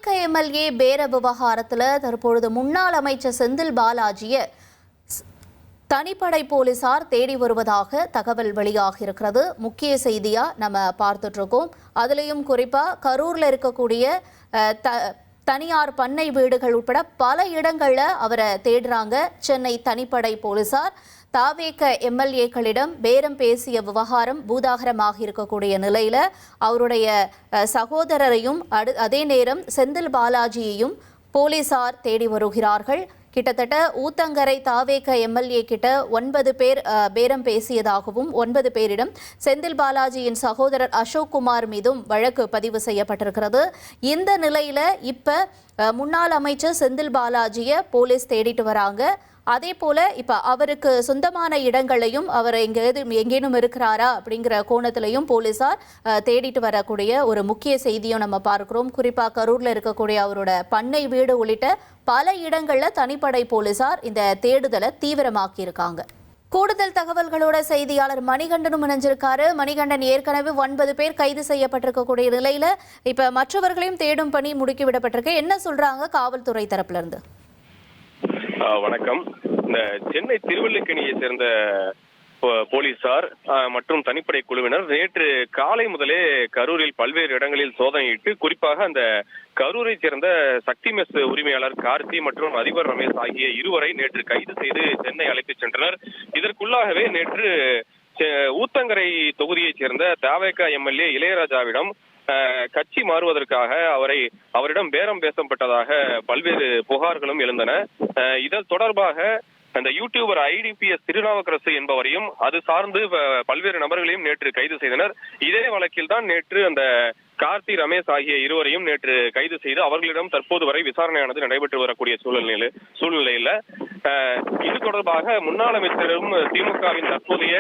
தாவேக MLA பேர விவகாரத்தில் தற்பொழுது முன்னாள் அமைச்சர் செந்தில் பாலாஜியை தனிப்படை போலீசார் தேடி வருவதாக தகவல் வெளியாக இருக்கிறது. முக்கிய செய்தியா நம்ம பார்த்துட்டு இருக்கோம். அதுலேயும் குறிப்பா கரூர்ல இருக்கக்கூடிய தனியார் பண்ணை வீடுகள் உட்பட பல இடங்கள்ல அவரை தேடுறாங்க. சென்னை தனிப்படை போலீசார் தாவேக எம்எல்ஏக்களிடம் பேரம் பேசிய விவகாரம் பூதாகரமாக இருக்கக்கூடிய நிலையில அவருடைய சகோதரரையும் அதே நேரம் செந்தில் பாலாஜியையும் போலீசார் தேடி வருகிறார்கள். கிட்டத்தட்ட ஊத்தங்கரை தாவேக எம்எல்ஏ கிட்ட 9 பேர் பேரம் பேசியதாகவும் 9 பேரிடம் செந்தில் பாலாஜியின் சகோதரர் அசோக் குமார் மீதும் வழக்கு பதிவு செய்யப்பட்டிருக்கிறது. இந்த நிலையில இப்ப முன்னாள் அமைச்சர் செந்தில் பாலாஜியை போலீஸ் தேடிட்டு வராங்க. அதே போல இப்ப அவருக்கு சொந்தமான இடங்களையும் அவர் எங்கேனும் இருக்கிறாரா அப்படிங்கிற கோணத்திலையும் போலீசார் தேடிட்டு வரக்கூடிய ஒரு முக்கிய செய்தியும் நம்ம பார்க்கிறோம். குறிப்பா கரூர்ல இருக்கக்கூடிய அவரோட பண்ணை வீடு உள்ளிட்ட பல இடங்கள்ல தனிப்படை போலீசார் இந்த தேடுதலை தீவிரமாக்கி இருக்காங்க. கூடுதல் தகவல்களோட செய்தியாளர் மணிகண்டனும் இணைஞ்சிருக்காரு. மணிகண்டன், ஏற்கனவே 9 பேர் கைது செய்யப்பட்டிருக்கக்கூடிய நிலையில இப்ப மற்றவர்களையும் தேடும் பணி முடுக்கிவிடப்பட்டிருக்கு. என்ன சொல்றாங்க காவல்துறை தரப்புல இருந்து? வணக்கம். இந்த சென்னை திருவல்லிக்கேணியை சேர்ந்த போலீசார் மற்றும் தனிப்படை குழுவினர் நேற்று காலை முதலே கரூரில் பல்வேறு இடங்களில் சோதனையிட்டு குறிப்பாக அந்த கரூரை சேர்ந்த சக்தி மெஸ் உரிமையாளர் கார்த்தி மற்றும் அதிபர் ரமேஷ் ஆகிய இருவரை நேற்று கைது செய்து சென்னை அழைத்துச் சென்றனர். இதற்குள்ளாகவே நேற்று ஊத்தங்கரை தொகுதியைச் சேர்ந்த தாவேக எம்எல்ஏ இளையராஜாவிடம் கட்சி மாறுவதற்காக அவரிடம் பேரம் பேசப்பட்டதாக பல்வேறு புகார்களும் எழுந்தன. இதன் தொடர்பாக அந்த யூடியூபர் IDPS திருநாவுக்கரசு என்பவரையும் அது சார்ந்து பல்வேறு நபர்களையும் நேற்று கைது செய்தனர். இதே வழக்கில் தான் நேற்று அந்த கார்த்தி ரமேஷ் ஆகிய இருவரையும் நேற்று கைது செய்து அவர்களிடம் தற்போது வரை விசாரணையானது நடைபெற்று வரக்கூடிய சூழ்நிலையில இது தொடர்பாக முன்னாள் அமைச்சரும் திமுகவின் தற்போதைய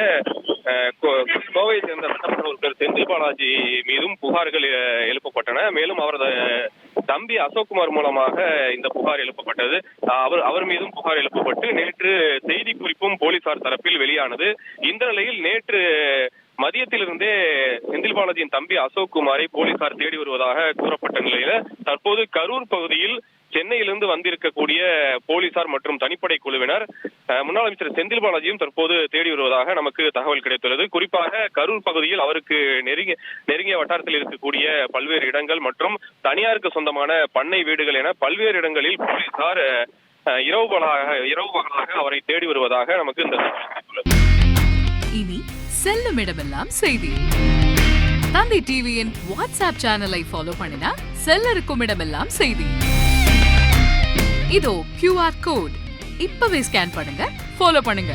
கோவையை சேர்ந்த சட்டமன்ற உறுப்பினர் செந்தில் பாலாஜி மீதும் புகார்கள் எழுப்பப்பட்டன. மேலும் அவரது தம்பி அசோக்குமார் மூலமாக இந்த புகார் எழுப்பப்பட்டது. அவர் மீதும் புகார் எழுப்பப்பட்டு நேற்று செய்தி குறிப்பும் போலீசார் தரப்பில் வெளியானது. இந்த நிலையில் நேற்று மதியத்திலிருந்தே செந்தில் பாலாஜியின் தம்பி அசோக் குமாரை போலீசார் தேடி வருவதாக கூறப்பட்ட நிலையில தற்போது கரூர் பகுதியில் சென்னையிலிருந்து வந்திருக்கக்கூடிய போலீசார் மற்றும் தனிப்படை குழுவினர் முன்னாள் அமைச்சர் செந்தில் பாலாஜியும் தற்போது தேடி வருவதாக நமக்கு தகவல் கிடைத்துள்ளது. குறிப்பாக கரூர் பகுதியில் அவருக்கு நெருங்கிய வட்டாரத்தில் இருக்கக்கூடிய பல்வேறு இடங்கள் மற்றும் தனியாருக்கு சொந்தமான பண்ணை வீடுகள் என பல்வேறு இடங்களில் போலீசார் இரவு பகலாக அவரை தேடி வருவதாக நமக்கு இந்த தகவல் கிடைத்துள்ளது. இனி செல்லும் இடமெல்லாம் செய்தி. தந்தை டிவியின் வாட்ஸ்அப் சேனலை ஃபாலோ பண்ணினா செல்ல இருக்கும் இடமெல்லாம் செய்தி. இதோ QR கோட் இப்பவே ஸ்கேன் பண்ணுங்க, ஃபாலோ பண்ணுங்க.